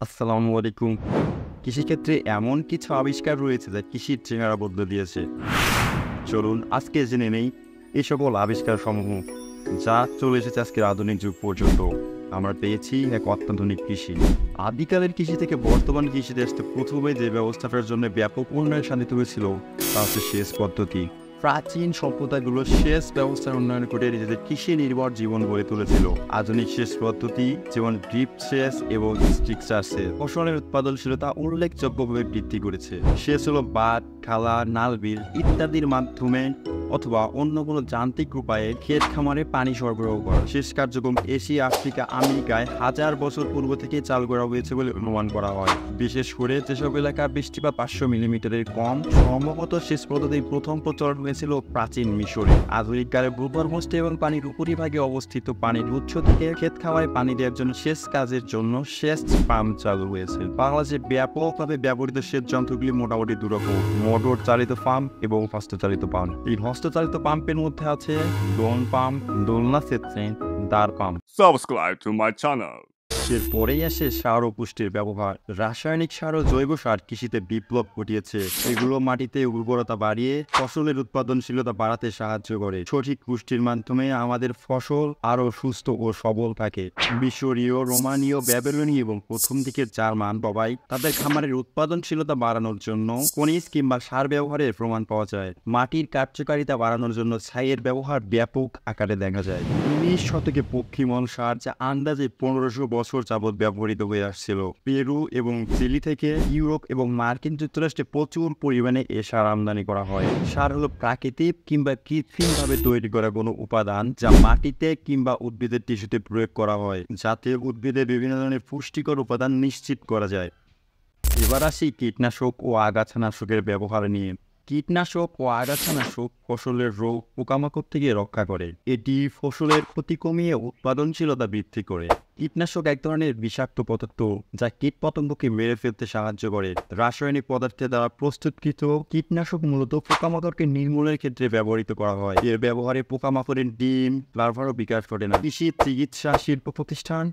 আসসালামু আলাইকুম। কৃষিক্ষেত্রে এমন কিছু আবিষ্কার রয়েছে যা কৃষির চেহারা বদলে দিয়েছে। চলুন আজকে জেনে নেই এই সকল আবিষ্কার সমূহ যা চলে এসেছে আজকের আধুনিক যুগ পর্যন্ত। আমরা পেয়েছি এক অত্যাধুনিক কৃষি। আদিকালের কৃষি থেকে বর্তমান কৃষিতে আসতে প্রথমে যে ব্যবস্থাটার জন্য ব্যাপক উন্নয়ন সাধিত হয়েছিল তা হচ্ছে সেচ পদ্ধতি। প্রাচীন সম্প্রদায়গুলো সেচ ব্যবস্থার উন্নয়ন করে নিজেদের কৃষি নির্ভর জীবন গড়ে তুলেছিল। আধুনিক সেচ পদ্ধতি যেমন ড্রিপ সেচ এবং স্ট্রিকচার সেচ ফসলের উৎপাদনশীলতা উল্লেখযোগ্যভাবে বৃদ্ধি করেছে। সেচ হলো বাঁধ, খালা, নাল, বিল ইত্যাদির মাধ্যমে অথবা অন্য কোনো যান্ত্রিক উপায়ে ক্ষেত খামারে পানি সরবরাহ করা। সেচ কার্যক্রম এশিয়া, আফ্রিকা, আমেরিকায় হাজার বছর পূর্ব থেকে চালু করা হয়েছে বলে অনুমান করা হয়। বিশেষ করে যেসব এলাকা বৃষ্টিপাত 500 মিলিমিটারের কম, সম্ভবত সেচ পদ্ধতির প্রথম প্রচলন হয়েছিল প্রাচীন মিশরে। আধুনিক কালে ভূগর্ভস্থ এবং পানির উপরিভাগে অবস্থিত পানির উৎস থেকে ক্ষেত খামারে পানি দেওয়ার জন্য সেচ কাজের জন্য সেচ পাম্প চালু হয়েছে। বাংলাদেশে ব্যাপকভাবে ব্যবহৃত সেচ যন্ত্রগুলি মোটামুটি দুরকম: মোটর চালিত পাম্প এবং হস্তচালিত পাম্প। এই হস্তচালিত পাম্পের মধ্যে আছে ডোন পাম্প, দোলনা সেচ, দাঁড় pump. Subscribe to my channel. এরপরেই আসে সার ও পুষ্টির ব্যবহার। রাসায়নিক সার ও জৈব সার কৃষিতে বিপ্লব ঘটিয়েছে। এগুলো মাটিতে উর্বরতা বাড়িয়ে ফসলের উৎপাদনশীলতা বাড়াতে সাহায্য করে। সঠিক পুষ্টির মাধ্যমে আমাদের ফসল আরও সুস্থ ও সবল থাকে। মিশরীয়, রোমানীয়, ব্যাবিলনীয় এবং প্রথম দিকের জার্মান বাবাই তাদের খামারের উৎপাদনশীলতা বাড়ানোর জন্য খনিজ কিংবা সার ব্যবহারের প্রমাণ পাওয়া যায়। মাটির কার্যকারিতা বাড়ানোর জন্য ছাইয়ের ব্যবহার ব্যাপক আকারে দেখা যায়। 19 শতকে পক্ষীমল সার, যা আন্দাজে 1500 বছর যাবৎ ব্যবহৃত হয়ে আসছিল। পেরু এবং চিলি থেকে ইউরোপ এবং মার্কিন যুক্তরাষ্ট্রে প্রচুর পরিমাণে এ সার আমদানি করা হয়। সার হলো প্রাকৃতিক কিংবা কৃত্রিমভাবে তৈরি করা কোনো উপাদান যা মাটিতে কিংবা উদ্ভিদের টিস্যুতে প্রয়োগ করা হয়, যাতে উদ্ভিদের বিভিন্ন ধরনের পুষ্টিকর উপাদান নিশ্চিত করা যায়। এবার আসি কীটনাশক ও আগাছানাশকের ব্যবহার নিয়ে। কীটনাশক ও আগাছানাশক ফসলের রোগ পোকামাকড় থেকে রক্ষা করে। এটি ফসলের ক্ষতি কমিয়ে উৎপাদনশীলতা বৃদ্ধি করে। কীটনাশক এক ধরনের বিষাক্ত পদার্থ যা কীটপতঙ্গকে মেরে ফেলতে সাহায্য করে। রাসায়নিক পদার্থের দ্বারা প্রস্তুতকৃত কীটনাশক মূলত পোকামাকড়কে নির্মূলের ক্ষেত্রে ব্যবহৃত করা হয়। এর ব্যবহারে পোকামাকড়ের ডিম, লার্ভারও বিকাশ ঘটে না। কৃষি, চিকিৎসা, শিল্প প্রতিষ্ঠান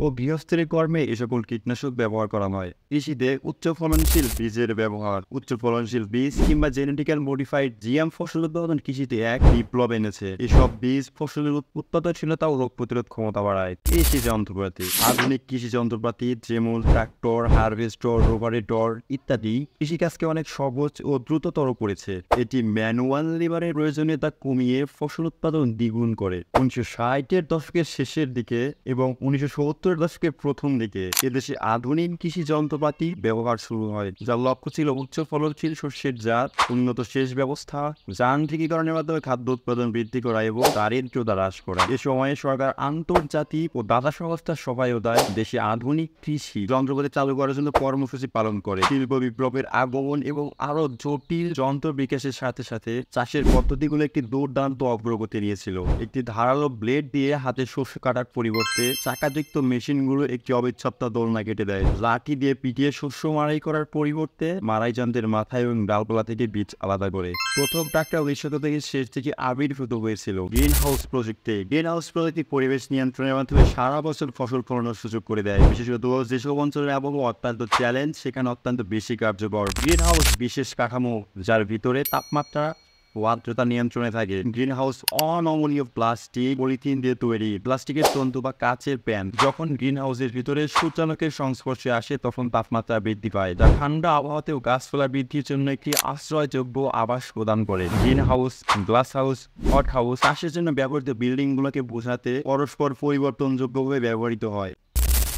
ও গৃহস্থলী কর্মে এ সকল কীটনাশক ব্যবহার করা হয়। কৃষিতে উচ্চ ফলনশীল বীজের ব্যবহার। উচ্চ ফলনশীল বীজ কিংবা জেনেটিক্যাল মডিফাইড জিএম ফসল উৎপাদন কৃষিতে এক বিপ্লব এনেছে। এসব বীজ ফসলের উৎপাদনশীলতা ও রোগ প্রতিরোধ ক্ষমতা বাড়ায়। কৃষি যন্ত্রপাতি। আধুনিক কৃষি যন্ত্রপাতি যেমন ট্রাক্টর, হারভেস্টর, রোভারেটর ইত্যাদি কৃষিকাজকে অনেক সহজ ও দ্রুততর করেছে। এটি ম্যানুয়াল লেবারের প্রয়োজনীয়তা কমিয়ে ফসল উৎপাদন দ্বিগুণ করে। 1960-এর দশকের শেষের দিকে এবং 1970-এর দশকের প্রথম দিকে এদেশে আধুনিক কৃষি যন্ত্রপাতি ব্যবহার শুরু হয়, যার লক্ষ্য ছিল উচ্চ ফলনশীল শস্যের জাত, উন্নত সেচ ব্যবস্থা, যান্ত্রিকীকরণের মাধ্যমে খাদ্য উৎপাদন বৃদ্ধি করা এবং দারিদ্র্যতা হ্রাস করা। এ সময়ে সরকার আন্তর্জাতিক ও দাতা সংস্থার সহায়তায় দেশে আধুনিক কৃষি যন্ত্রপাতি চালু করার জন্য কর্মসূচি পালন করে। শিল্প বিপ্লবের আগমন এবং আরো জটিল যন্ত্র বিকাশের সাথে সাথে চাষের পদ্ধতিগুলো একটি দুর্দান্ত অগ্রগতি নিয়েছিল। একটি ধারালো ব্লেড দিয়ে হাতে শস্য কাটার পরিবর্তে চাকাযুক্ত মেশিনগুলো একটি অবিচ্ছেদ্য দোলনা কেটে দেয়। লাঠি দিয়ে পিটিয়ে শস্য মাড়াই করার পরিবর্তে মাড়াই যন্ত্রের মাথায় এবং ডালপালা থেকে বীজ আলাদা করে। প্রথম ট্রাক্টর 19 শতকের শেষ থেকে আবির্ভূত হয়েছিল গ্রিন হাউস প্রযুক্তি। গ্রিন হাউস প্রযুক্তি পরিবেশ নিয়ন্ত্রণের মাধ্যমে সারা বছর ফসল ফলানোর সুযোগ করে দেয়। বিশেষত যেসব অঞ্চলের আবহাওয়া অত্যন্ত চ্যালেঞ্জ, সেখানে অত্যন্ত বেশি কার্যকর। গ্রিন হাউস বিশেষ কাঠামো যার ভিতরে তাপমাত্রা ও আর্দ্রতা নিয়ন্ত্রণে থাকে। গ্রিন হাউস অনমনীয় প্লাস্টিক, পলিথিন দিয়ে তৈরি। প্লাস্টিকের তন্তু বা কাচের প্যান যখন গ্রিন হাউসের ভিতরে সূর্যালোকের সংস্পর্শে আসে তখন তাপমাত্রা বৃদ্ধি পায়, যা ঠান্ডা আবহাওয়াতেও গাছপালা বৃদ্ধির জন্য একটি আশ্রয়যোগ্য আবাস প্রদান করে। Green house, glass house, hot house চাষের জন্য ব্যবহৃত বিল্ডিংগুলোকে বোঝাতে পরস্পর পরিবর্তনযোগ্যভাবে ব্যবহৃত হয়।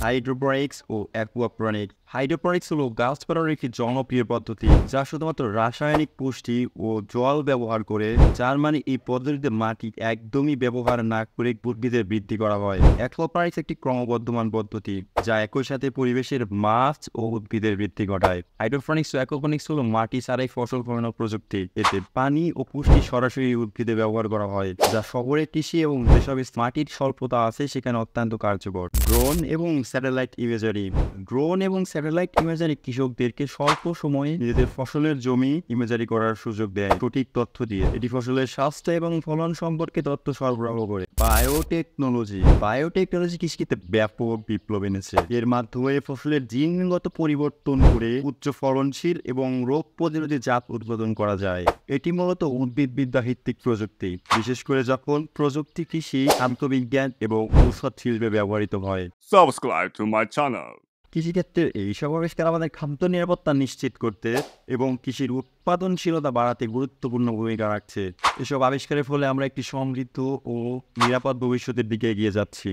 হাইড্রোপনিক্স ও অ্যাকুয়াপনিক্স। হাইড্রোপনিক্স হলো গাছপালার একটি জনপ্রিয় পদ্ধতি যা শুধুমাত্র রাসায়নিক পুষ্টি ও জল ব্যবহার করে, যার মানে এই পদ্ধতিতে মাটি একদমই ব্যবহার না করে উদ্ভিদের বৃদ্ধি করা হয়। অ্যাকুয়াপনিক্স একটি ক্রমবর্ধমান পদ্ধতি যা একই সাথে পরিবেশের মাছ ও উদ্ভিদের বৃদ্ধি ঘটায়। হাইড্রোপনিক্স ও অ্যাকুয়াপনিক্স হলো মাটি ছাড়াই ফসল ফলানোর প্রযুক্তি। এতে পানি ও পুষ্টি সরাসরি উদ্ভিদে ব্যবহার করা হয়, যা শহরের কৃষি এবং যেসব মাটির স্বল্পতা আছে সেখানে অত্যন্ত কার্যকর। ড্রোন এবং স্যাটেলাইট ইমেজারি। ড্রোন এবং স্যাটেলাইট ইমেজারি কৃষকদেরকে স্বল্প সময়ে নিজেদের ফসলের জমি ইমেজারি করার সুযোগ দেয় সঠিক তথ্য দিয়ে। এটি ফসলের স্বাস্থ্য এবং ফলন সম্পর্কে তথ্য সরবরাহ করে। বায়োটেকনোলজি কৃষিতে ব্যাপক বিপ্লব এনেছে। এর মাধ্যমে ফসলের জিনগত পরিবর্তন করে উচ্চ ফলনশীল এবং রোগ প্রতিরোধী জাত উৎপাদন করা যায়। এটি মূলত উদ্ভিদবিদ্যা ভিত্তিক প্রযুক্তি, বিশেষ করে যখন প্রযুক্তি কৃষি, আন্তঃবিজ্ঞান এবং ঔষধ শিল্পে ব্যবহৃত হয়। Subscribe to my channel. কৃষিক্ষেত্রে এইসব আবিষ্কার আমাদের খাদ্য নিরাপত্তা নিশ্চিত করতে এবং কৃষির উৎপাদনশীলতা বাড়াতে গুরুত্বপূর্ণ ভূমিকা রাখছে। এসব আবিষ্কারের ফলে আমরা একটি সমৃদ্ধ ও নিরাপদ ভবিষ্যতের দিকে এগিয়ে যাচ্ছি।